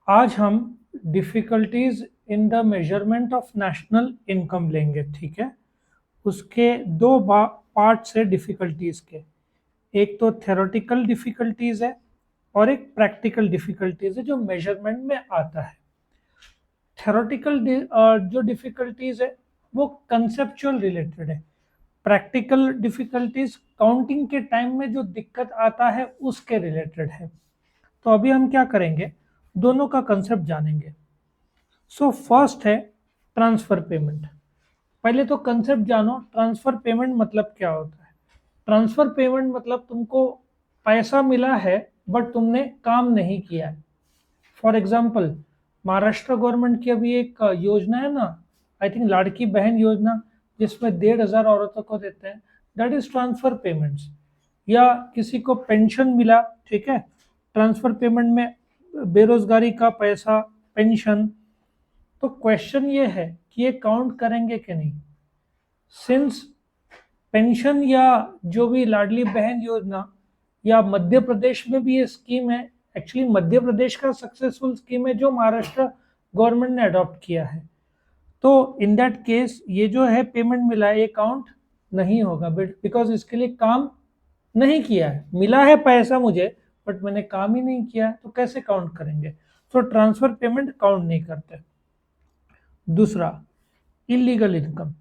आज हम difficulties in the measurement of national income लेंगे। ठीक है। उसके दो पार्ट्स है डिफिकल्टीज के। एक तो थ्योरेटिकल डिफिकल्टीज है और एक प्रैक्टिकल डिफिकल्टीज है जो मेजरमेंट में आता है। थ्योरेटिकल जो डिफिकल्टीज है वो कंसेप्चुअल रिलेटेड है। प्रैक्टिकल डिफिकल्टीज काउंटिंग के टाइम में जो दिक्कत आता है उसके रिलेटेड है। तो अभी हम क्या करेंगे, दोनों का कंसेप्ट जानेंगे। सो फर्स्ट है ट्रांसफर पेमेंट। पहले तो कंसेप्ट जानो, ट्रांसफर पेमेंट मतलब क्या होता है। ट्रांसफर पेमेंट मतलब तुमको पैसा मिला है बट तुमने काम नहीं किया है। फॉर एग्जाम्पल, महाराष्ट्र गवर्नमेंट की अभी एक योजना है ना, आई थिंक लाड़की बहन योजना, जिसमें 1,500 औरतों को देते हैं। That is transfer payments. या किसी को पेंशन मिला, ठीक है, ट्रांसफर पेमेंट में बेरोजगारी का पैसा, पेंशन। तो क्वेश्चन ये है कि ये काउंट करेंगे कि नहीं। सिंस पेंशन या जो भी लाडली बहन योजना या मध्य प्रदेश में भी ये स्कीम है, एक्चुअली मध्य प्रदेश का सक्सेसफुल स्कीम है जो महाराष्ट्र गवर्नमेंट ने अडॉप्ट किया है। तो इन दैट केस ये जो है पेमेंट मिला है, ये काउंट नहीं होगा बिकॉज इसके लिए काम नहीं किया है। मिला है पैसा मुझे बट मैंने काम ही नहीं किया है, तो कैसे काउंट करेंगे। तो ट्रांसफर पेमेंट काउंट नहीं करते। दूसरा, इलीगल इनकम।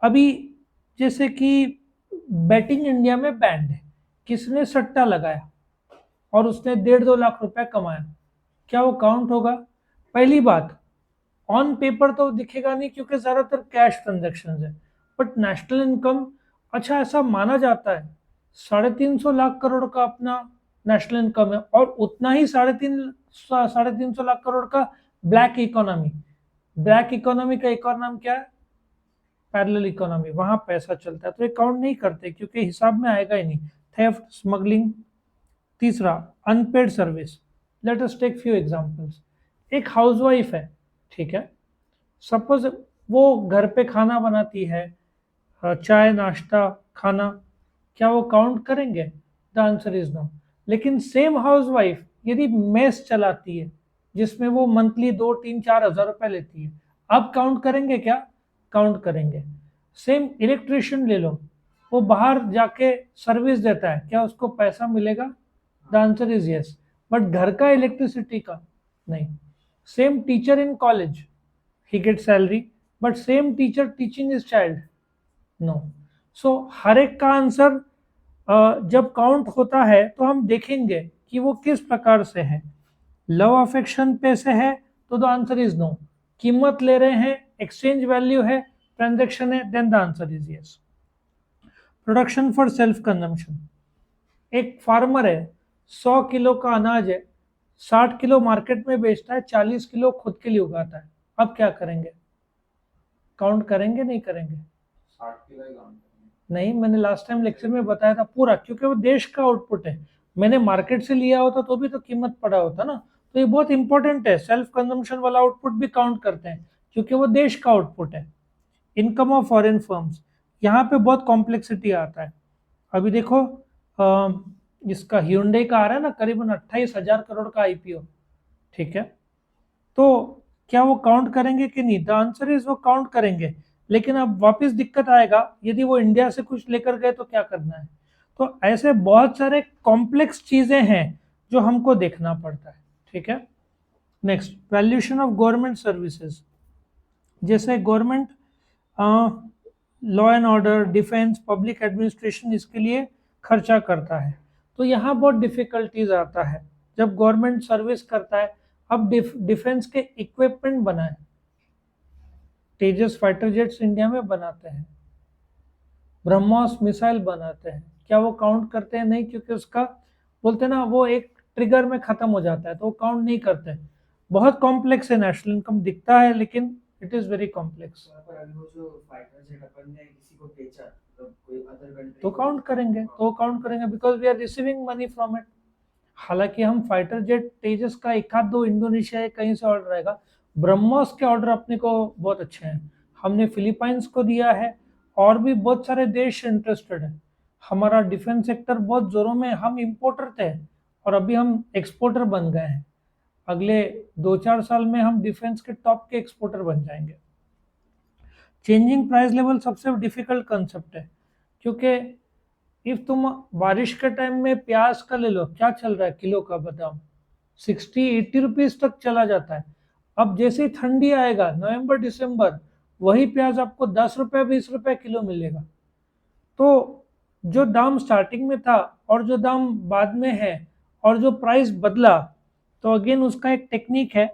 अभी जैसे कि बैटिंग इंडिया में बैंड है, किसने सट्टा लगाया और उसने 1.5-2 लाख रुपए कमाया, क्या वो काउंट होगा। पहली बात, ऑन पेपर तो दिखेगा नहीं क्योंकि ज्यादातर कैश ट्रांजेक्शन है। बट नेशनल इनकम, अच्छा ऐसा माना जाता है 350 लाख करोड़ का अपना नेशनल इनकम है, और उतना ही 350 लाख करोड़ का ब्लैक इकोनॉमी। ब्लैक इकोनॉमी का एक और नाम क्या है, पैरेलल इकोनॉमी। वहां पैसा चलता है, तो ये काउंट नहीं करते क्योंकि हिसाब में आएगा ही नहीं। Theft, smuggling. तीसरा, unpaid service. Let us take few examples. एक हाउसवाइफ है, ठीक है, सपोज वो घर पे खाना बनाती है, चाय नाश्ता खाना, क्या वो काउंट करेंगे। The answer is no. लेकिन सेम हाउसवाइफ यदि मेस चलाती है जिसमें वो मंथली 2-3-4 हज़ार रुपए लेती है, अब काउंट करेंगे क्या, काउंट करेंगे। सेम इलेक्ट्रिशियन ले लो, वो बाहर जाके सर्विस देता है, क्या उसको पैसा मिलेगा। The answer is yes. But घर का इलेक्ट्रिसिटी का नहीं। Same teacher in college, he gets salary, but same teacher teaching his child, no. So हर एक का आंसर जब काउंट होता है तो हम देखेंगे कि वो किस प्रकार से है। लव अफेक्शन पे से है तो द आंसर इज नो। कीमत ले रहे हैं, एक्सचेंज वैल्यू है, ट्रांजेक्शन है, then the answer is yes. Production for self consumption. एक फार्मर है, 100 किलो का अनाज है, 60 किलो मार्केट में बेचता है, 40 किलो खुद के लिए उगाता है। अब क्या करेंगे, काउंट करेंगे नहीं करेंगे। 60 किलो ही काउंट करेंगे। नहीं, मैंने लास्ट टाइम लेक्चर में बताया था पूरा, क्योंकि वो देश का आउटपुट है। मैंने मार्केट से लिया होता तो भी तो कीमत पड़ा होता ना। तो ये बहुत इंपॉर्टेंट है, सेल्फ कंजम्पशन वाला आउटपुट भी काउंट करते हैं क्योंकि वो देश का आउटपुट है। इनकम ऑफ फॉरेन फर्म्स, यहाँ पे बहुत कॉम्प्लेक्सिटी आता है। अभी देखो, इसका ह्यूंडई का आ रहा है ना, करीबन 28,000 करोड़ का आईपीओ, ठीक है। तो क्या वो काउंट करेंगे कि नहीं, द आंसर इज वो काउंट करेंगे। लेकिन अब वापस दिक्कत आएगा, यदि वो इंडिया से कुछ लेकर गए तो क्या करना है। तो ऐसे बहुत सारे कॉम्प्लेक्स चीजें हैं जो हमको देखना पड़ता है, ठीक है। Next, valuation of government services. जैसे government law and order, defence, public administration, इसके लिए खर्चा करता है। तो यहाँ बहुत डिफिकल्टीज आता है जब गवर्नमेंट सर्विस करता है। अब डिफेंस के इक्विपमेंट बनाए, तेजस फाइटर जेट्स इंडिया में बनाते हैं, ब्रह्मोस मिसाइल बनाते हैं, क्या वो काउंट करते हैं, नहीं, क्योंकि उसका बोलते हैं ना वो एक ट्रिगर में खत्म हो जाता है, तो वो काउंट नहीं करते। बहुत कॉम्प्लेक्स है, नेशनल इनकम दिखता है लेकिन इट इज वेरी कॉम्प्लेक्स। तो काउंट करेंगे, तो काउंट करेंगे because we are receiving money from it. हालांकि हम फाइटर जेट तेजस का एक आध दो इंडोनेशिया या कहीं से ऑर्डर आएगा। ब्रह्मोस के ऑर्डर अपने को बहुत अच्छे हैं, हमने फिलीपाइंस को दिया है, और भी बहुत सारे देश इंटरेस्टेड है। हमारा डिफेंस सेक्टर बहुत जोरों में, हम इंपोर्टर थे और अभी हम एक्सपोर्टर बन गए हैं। अगले 2-4 साल में हम डिफेंस के टॉप के एक्सपोर्टर बन जाएंगे। चेंजिंग प्राइस लेवल सबसे डिफिकल्ट कंसेप्ट है, क्योंकि इफ तुम बारिश के टाइम में प्याज का ले लो, क्या चल रहा है किलो का बादाम, 60-80 रुपीज तक चला जाता है। अब जैसे ही ठंडी आएगा नवंबर दिसंबर, वही प्याज आपको 10 रुपए 20 रुपए किलो मिलेगा। तो जो दाम स्टार्टिंग में था और जो दाम बाद में है और जो प्राइस बदला, तो अगेन उसका एक टेक्निक है,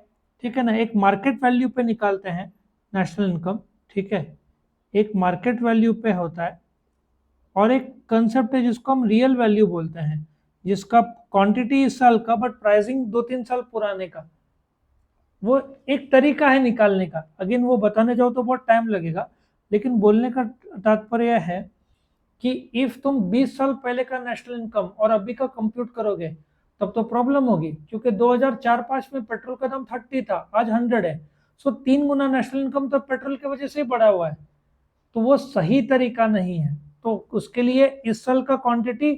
ठीक है ना। एक मार्केट वैल्यू पे निकालते हैं नेशनल इनकम, ठीक है, एक मार्केट वैल्यू पे होता है, और एक कंसेप्ट है जिसको हम रियल वैल्यू बोलते हैं, जिसका क्वांटिटी इस साल का बट प्राइसिंग 2-3 साल पुराने का। वो एक तरीका है निकालने का, अगेन वो बताने जाओ तो बहुत टाइम लगेगा, लेकिन बोलने का तात्पर्य है कि इफ तुम 20 साल पहले का नेशनल इनकम और अभी का कंप्यूट करोगे तब तो प्रॉब्लम होगी, क्योंकि 2004-5 में पेट्रोल का दाम 30 था, आज 100 है। सो 3 गुना नेशनल इनकम तो पेट्रोल की वजह से ही बढ़ा हुआ है। तो वो सही तरीका नहीं है। तो उसके लिए इस साल का क्वांटिटी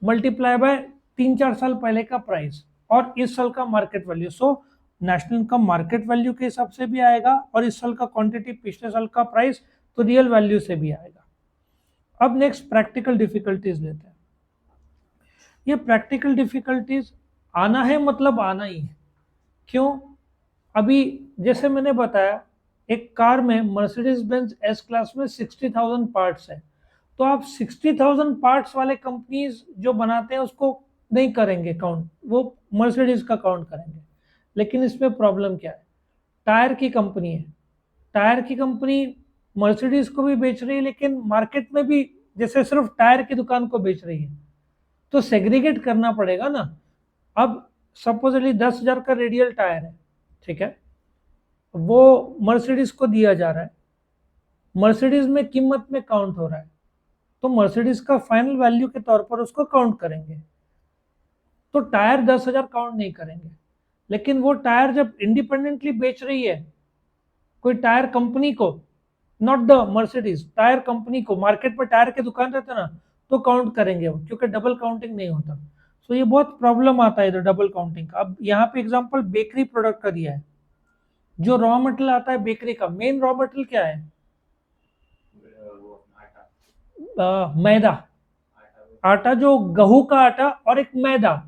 मल्टीप्लाई बाय 3-4 साल पहले का प्राइस और इस साल का market value. So national income market value के हिसाब से भी आएगा और इस साल का क्वांटिटी पिछले साल का प्राइस तो रियल वैल्यू से भी आएगा। अब नेक्स्ट प्रैक्टिकल डिफिकल्टीज लेते हैं। ये प्रैक्टिकल डिफिकल्टीज आना है मतलब आना ही है। क्यों? अभी जैसे मैंने बताया, एक कार में मर्सिडीज बेंज एस क्लास में 60,000 पार्ट्स है, तो आप 60,000 पार्ट्स वाले कंपनीज जो बनाते हैं उसको नहीं करेंगे काउंट, वो मर्सिडीज का काउंट करेंगे। लेकिन इसमें प्रॉब्लम क्या है, टायर की कंपनी है, टायर की कंपनी मर्सिडीज को भी बेच रही है, लेकिन मार्केट में भी जैसे सिर्फ टायर की दुकान को बेच रही है, तो सेग्रीगेट करना पड़ेगा ना। अब सपोजली 10,000 का रेडियल टायर है, ठीक है, वो मर्सिडीज को दिया जा रहा है, मर्सिडीज में कीमत में काउंट हो रहा है, तो मर्सिडीज का फाइनल वैल्यू के तौर पर उसको काउंट करेंगे। तो टायर 10,000 काउंट नहीं करेंगे। लेकिन वो टायर जब इंडिपेंडेंटली बेच रही है कोई टायर कंपनी को, not the Mercedes, tyre company को, मार्केट पर टायर के दुकान रहते ना, तो काउंट करेंगे वो, क्योंकि डबल काउंटिंग नहीं होता। सो ये बहुत प्रॉब्लम आता है इधर डबल काउंटिंग का। अब यहाँ पे एग्जांपल बेकरी प्रोडक्ट का दिया है। जो रॉ मटेरियल आता है बेकरी का, मेन रॉ मटेरियल क्या है? मैदा, आटा, जो गेहूं का आटा, और एक मैदा।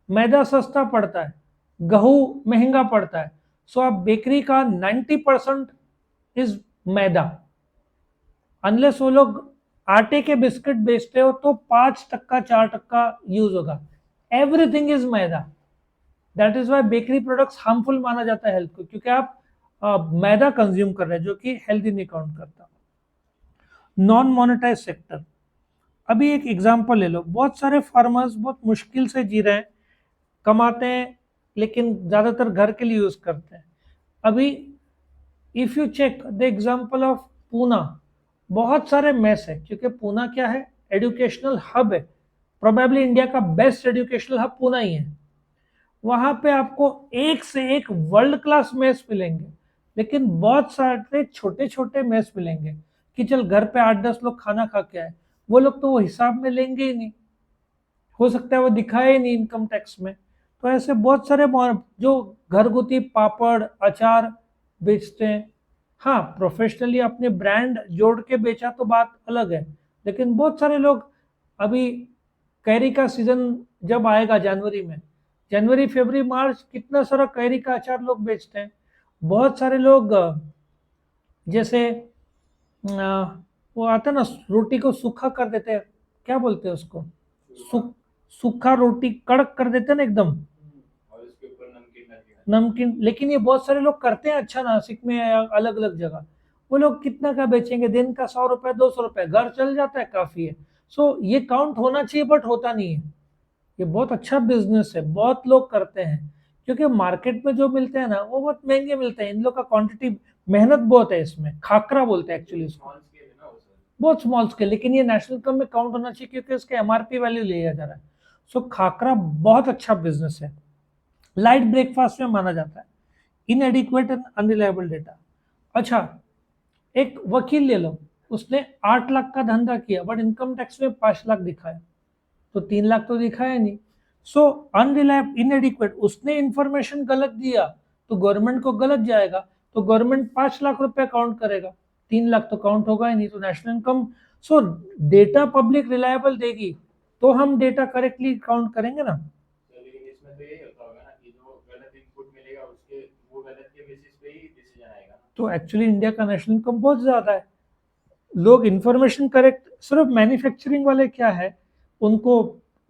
मैदा सस्ता पड़ता है, गेहूं महंगा पड़ता है। सो आप बेकरी का 90% इज मैदा। अनलेस वो लोग आटे के बिस्किट बेचते हो तो 5% 4% यूज होगा, everything is maida. That is why bakery products harmful माना जाता है हेल्थ को, क्योंकि आप मैदा कंज्यूम कर रहे हैं जो कि हेल्दी नहीं काउंट करता। नॉन मोनेटाइज सेक्टर, अभी एक एग्जांपल ले लो, बहुत सारे फार्मर्स बहुत मुश्किल से जी रहे हैं, कमाते हैं लेकिन ज्यादातर घर के लिए यूज करते हैं। अभी if you check the example of Poona, बहुत सारे मेस है, क्योंकि पूना क्या है, एजुकेशनल हब है, प्रोबेबली इंडिया का बेस्ट एजुकेशनल हब पूना ही है। वहां पे आपको एक से एक वर्ल्ड क्लास मेस मिलेंगे, लेकिन बहुत सारे छोटे छोटे मेस मिलेंगे कि चल घर पे 8-10 लोग खाना खा के आए, वो लोग तो वो हिसाब में लेंगे ही नहीं, हो सकता है वो दिखाए ही नहीं इनकम टैक्स में। तो ऐसे बहुत सारे जो घरगुती पापड़ अचार बेचते हैं, हाँ प्रोफेशनली अपने ब्रांड जोड़ के बेचा तो बात अलग है, लेकिन बहुत सारे लोग, अभी कैरी का सीजन जब आएगा जनवरी में, जनवरी फरवरी मार्च, कितना सारा कैरी का अचार लोग बेचते हैं। बहुत सारे लोग जैसे वो आता है ना, रोटी को सूखा कर देते हैं, क्या बोलते हैं उसको, सूखा रोटी कड़क कर देते हैं ना एकदम, और इसके ऊपर नमकीन नमकीन। लेकिन ये बहुत सारे लोग करते हैं, अच्छा नासिक में या अलग अलग जगह। वो लोग कितना का बेचेंगे, दिन का 100 रुपए 200 रुपए, घर चल जाता है, काफी है। सो ये काउंट होना चाहिए बट होता नहीं है। ये बहुत अच्छा बिजनेस है, बहुत लोग करते हैं, क्योंकि मार्केट में जो मिलते हैं ना वो बहुत महंगे मिलते हैं। इन लोग का क्वांटिटी, मेहनत बहुत है इसमें, खाकरा बोलते हैं एक्चुअली इसको, स्मॉल स्केल है ना वो सर। बहुत स्मॉल स्केल। लेकिन ये नेशनल इनकम में काउंट होना चाहिए क्योंकि इसका एमआरपी वैल्यू लिया जा रहा है। सो खाकरा बहुत अच्छा बिजनेस है, लाइट ब्रेकफास्ट में माना जाता है, इनएडिक्वेट एंड अनरिलायबल डेटा। अच्छा, एक वकील ले लो, उसने 8 लाख का धंधा किया बट इनकम टैक्स में 5 लाख दिखाया, तो 3 लाख तो दिखाया नहीं। सो अनरिलायबल, इनएडिक्वेट, उसने इंफॉर्मेशन गलत दिया तो गवर्नमेंट को गलत जाएगा, तो गवर्नमेंट 5 लाख रुपए काउंट करेगा, 3 लाख तो काउंट होगा ही नहीं, तो नेशनल इनकम। सो डेटा पब्लिक रिलायबल देगी तो हम डेटा करेक्टली काउंट करेंगे ना। तो लेकिन इसमें तो यही होता होगा ना कि जो गलत इनपुट मिलेगा उसके वो गलत के बेसिस पे ही डिसीजन आएगा ना। तो एक्चुअली इंडिया का नेशनल इनकम बहुत ज्यादा है, लोग इंफॉर्मेशन करेक्ट, सिर्फ मैन्युफैक्चरिंग वाले क्या है उनको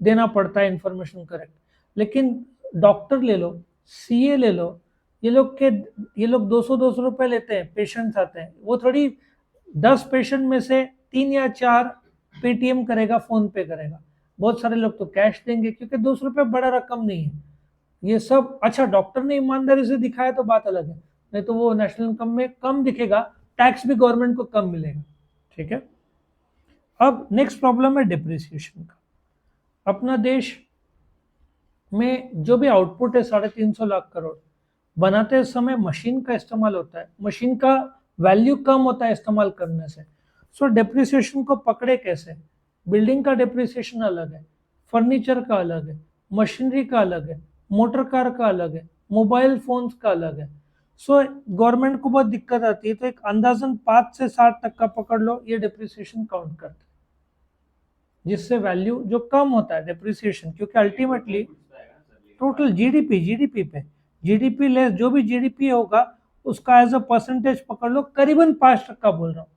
देना पड़ता है इंफॉर्मेशन करेक्ट, लेकिन डॉक्टर ले लो, सीए ले लो, ये लोग 200 रुपए लेते हैं, पेशेंट्स आते हैं, वो थोड़ी 10 पेशेंट में से 3 या 4 पेटीएम करेगा, फोन पे करेगा, बहुत सारे लोग तो कैश देंगे, क्योंकि 200 रुपये बड़ा रकम नहीं है ये सब। अच्छा, डॉक्टर ने ईमानदारी से दिखाया तो बात अलग है, नहीं तो वो नेशनल इनकम में कम दिखेगा, टैक्स भी गवर्नमेंट को कम मिलेगा। ठीक है, अब नेक्स्ट प्रॉब्लम है डिप्रिसिएशन का। अपना देश में जो भी आउटपुट है 350 लाख करोड़, बनाते समय मशीन का इस्तेमाल होता है, मशीन का वैल्यू कम होता है इस्तेमाल करने से। सो डिप्रिसिएशन को पकड़े कैसे? बिल्डिंग का डिप्रिसिएशन अलग है, फर्नीचर का अलग है, मशीनरी का अलग है, मोटर कार का अलग है, मोबाइल फोन्स का अलग है। सो गवर्नमेंट को बहुत दिक्कत आती है, तो एक अंदाजन 5 से 60 तक का पकड़ लो, ये डिप्रिसिएशन काउंट करते हैं, जिससे वैल्यू जो कम होता है डिप्रिसिएशन, क्योंकि अल्टीमेटली टोटल जीडीपी पे, जीडीपी लेस जो भी जीडीपी होगा उसका एज अ परसेंटेज पकड़ लो, करीबन 5% बोल रहा हूँ,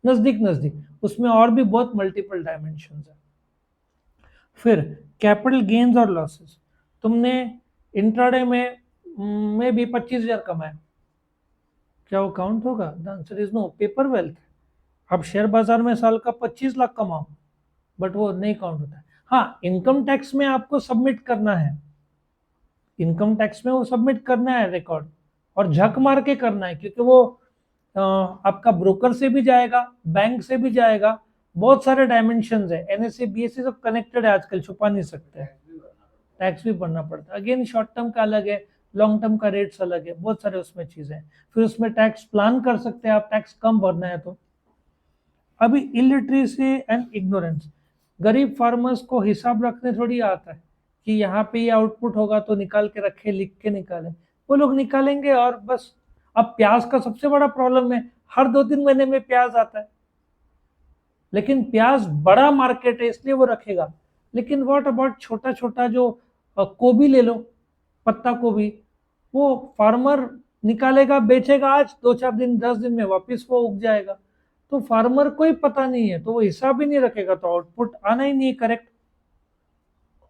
नजदीक नजदीक, उसमें और भी बहुत मल्टीपल डायमेंशन है। फिर कैपिटल गेन्स और लॉसेस, तुमने इंट्राडे में भी 25,000 कमाया, क्या वो काउंट होगा? The answer is no, paper wealth. अब शेयर बाजार में साल का 25 लाख कमाओ, बट वो नहीं काउंट होता है। हाँ, इनकम टैक्स में आपको सबमिट करना है, इनकम टैक्स में वो सबमिट करना है रिकॉर्ड, और झक मार के करना है, क्योंकि वो आपका ब्रोकर से भी जाएगा, बैंक से भी जाएगा, बहुत सारे डायमेंशन है, एनएसए बीएसए सब कनेक्टेड है आजकल, छुपा नहीं सकते, टैक्स भी भरना पड़ता है। अगेन शॉर्ट टर्म का अलग है, लॉन्ग टर्म का रेट्स अलग है, बहुत सारे उसमें चीजें हैं। फिर उसमें टैक्स प्लान कर सकते हैं आप, टैक्स कम भरना है तो। अभी इलिटरेसी एंड इग्नोरेंस, गरीब फार्मर्स को हिसाब रखने थोड़ी आता है कि यहाँ पे ये आउटपुट होगा तो निकाल के रखे, लिख के निकाले, वो लोग निकालेंगे और बस। अब प्याज का सबसे बड़ा प्रॉब्लम है, हर 2-3 महीने में प्याज आता है, लेकिन प्याज बड़ा मार्केट है इसलिए वो रखेगा, लेकिन व्हाट अबाउट छोटा छोटा जो गोभी ले लो, पत्ता गोभी, वो फार्मर निकालेगा, बेचेगा आज, 2-4 दिन 10 दिन में वापस वो उग जाएगा, तो फार्मर को ही पता नहीं है, तो वो हिसाब ही नहीं रखेगा, तो आउटपुट आना ही नहीं है करेक्ट।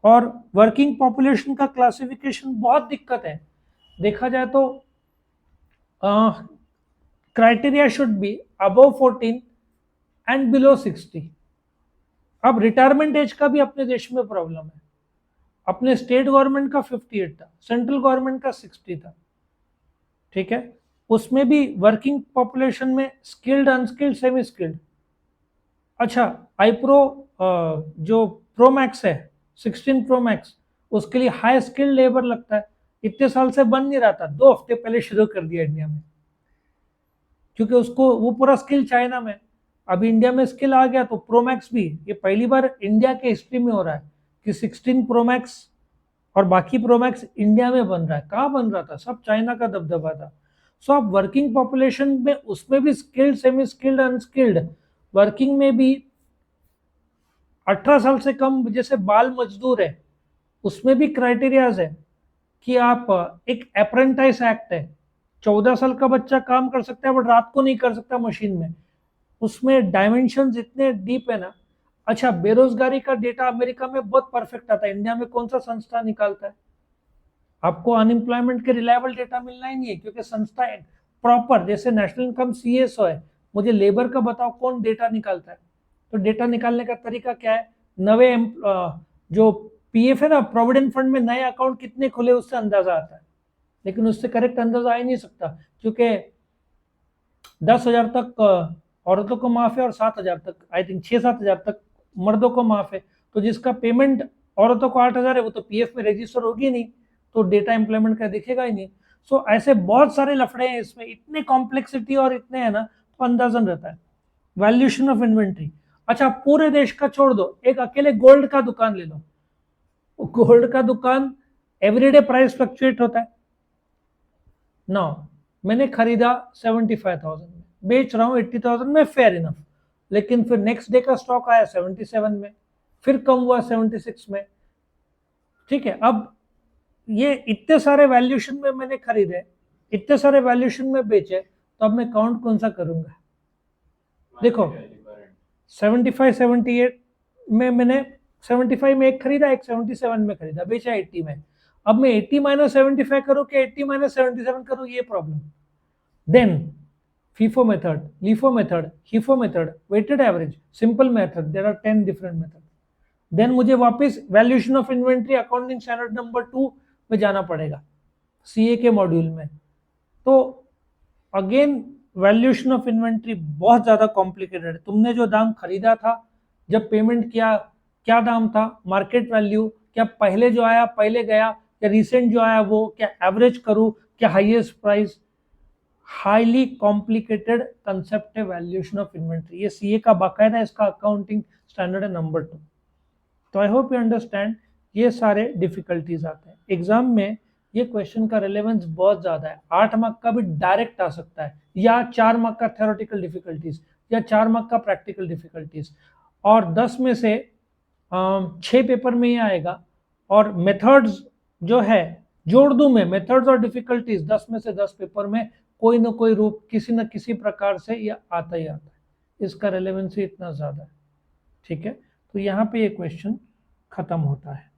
और वर्किंग पॉपुलेशन का क्लासिफिकेशन बहुत दिक्कत है, देखा जाए तो criteria should be above 14 and below 60। अब रिटायरमेंट एज का भी अपने देश में प्रॉब्लम है, अपने स्टेट गवर्नमेंट का 58 था, सेंट्रल गवर्नमेंट का 60 था। ठीक है, उसमें भी वर्किंग पॉपुलेशन में स्किल्ड, अनस्किल्ड, सेमी स्किल्ड। अच्छा, आईप्रो जो प्रो मैक्स है, 16 प्रो मैक्स, उसके लिए हाई स्किल्ड लेबर लगता है, इतने साल से बन नहीं रहा था, 2 हफ्ते पहले शुरू कर दिया इंडिया में, क्योंकि उसको वो पूरा स्किल चाइना में, अभी इंडिया में स्किल आ गया, तो प्रो मैक्स भी ये पहली बार इंडिया के हिस्ट्री में हो रहा है कि 16 प्रो मैक्स और बाकी प्रो मैक्स इंडिया में बन रहा है। कहाँ बन रहा था? सब चाइना का दबदबा था। सो अब वर्किंग पॉपुलेशन में उसमें भी skilled, semi skilled, unskilled, working में भी 18 साल से कम जैसे बाल मजदूर है, उसमें भी क्राइटेरियाज है कि आप, एक अप्रेंटाइज एक्ट है, 14 साल का बच्चा काम कर सकता है बट रात को नहीं कर सकता मशीन में, उसमें डायमेंशन इतने डीप है ना। अच्छा, बेरोजगारी का डेटा अमेरिका में बहुत परफेक्ट आता है, इंडिया में कौन सा संस्था निकालता है? आपको अनएम्प्लॉयमेंट के रिलायबल डेटा मिलना ही नहीं है, क्योंकि संस्था प्रॉपर, जैसे नेशनल इनकम सीएसओ है, मुझे लेबर का बताओ कौन डेटा निकालता है? तो डेटा निकालने का तरीका क्या है? नवे जो पीएफ है ना, प्रोविडेंट फंड में नए अकाउंट कितने खुले उससे अंदाजा आता है, लेकिन उससे करेक्ट अंदाजा आ ही नहीं सकता, क्योंकि 10,000 तक औरतों को माफ है और 7,000 तक, आई थिंक 6-7 हज़ार तक मर्दों को माफ है, तो जिसका पेमेंट औरतों को 8,000 है वो तो पीएफ में रजिस्टर होगी नहीं, तो डेटा एम्प्लॉयमेंट का दिखेगा ही नहीं। सो ऐसे बहुत सारे लफड़े हैं इसमें, इतने कॉम्प्लेक्सिटी और इतने है ना, तो अंदाजन रहता है। वैल्यूएशन ऑफ इन्वेंट्री, अच्छा पूरे देश का छोड़ दो, एक अकेले गोल्ड का दुकान ले लो, गोल्ड का दुकान एवरीडे प्राइस फ्लक्चुएट होता है। नो, मैंने खरीदा 75,000 में, बेच रहा हूँ 80,000 में, फेयर इनफ। लेकिन फिर नेक्स्ट डे का स्टॉक आया 77 में, फिर कम हुआ 76 में। ठीक है, अब ये इतने सारे वैल्यूएशन में मैंने खरीदे, इतने सारे वैल्यूएशन में बेचे, तो अब मैं काउंट कौन सा करूंगा? देखो 75 78 में मैंने 75 में एक खरीदा, एक 77 में खरीदा, बेचा 80 में। अब मैं 80 माइनस 75 करूं कि 80 माइनस 77 करूं, ये problem. Then FIFO method, LIFO method, HIFO method, weighted average, simple method, there are 10 different methods. Then मुझे वापस valuation of inventory accounting standard number 2 में जाना पड़ेगा, सीए के मॉड्यूल में। तो अगेन वैल्यूएशन ऑफ इन्वेंट्री बहुत ज्यादा कॉम्प्लिकेटेड है। तुमने जो दाम खरीदा था, जब पेमेंट किया, क्या दाम था, मार्केट वैल्यू, क्या पहले जो आया पहले गया, क्या रिसेंट जो आया वो, क्या एवरेज करूं, क्या highest price, highly complicated concept है वैल्यूएशन ऑफ इन्वेंट्री। ये सीए का बाकायदा इसका अकाउंटिंग स्टैंडर्ड है नंबर 2। तो आई होप यू अंडरस्टैंड, ये सारे डिफिकल्टीज आते हैं एग्जाम में। ये क्वेश्चन का रिलेवेंस बहुत ज्यादा है, 8 मार्क का भी डायरेक्ट आ सकता है, या 4 मार्क का थ्योरेटिकल डिफिकल्टीज, या 4 मार्क का प्रैक्टिकल डिफिकल्टीज, और 10 में से 6 पेपर में ही आएगा। और मेथड्स जो है जोड़ दूं मैं, मेथड्स और डिफिकल्टीज 10 में से 10 पेपर में कोई ना कोई रूप, किसी न किसी प्रकार से यह आता ही आता है। इसका रेलेवेंस ही इतना ज्यादा है। ठीक है, तो यहाँ पे ये क्वेश्चन खत्म होता है।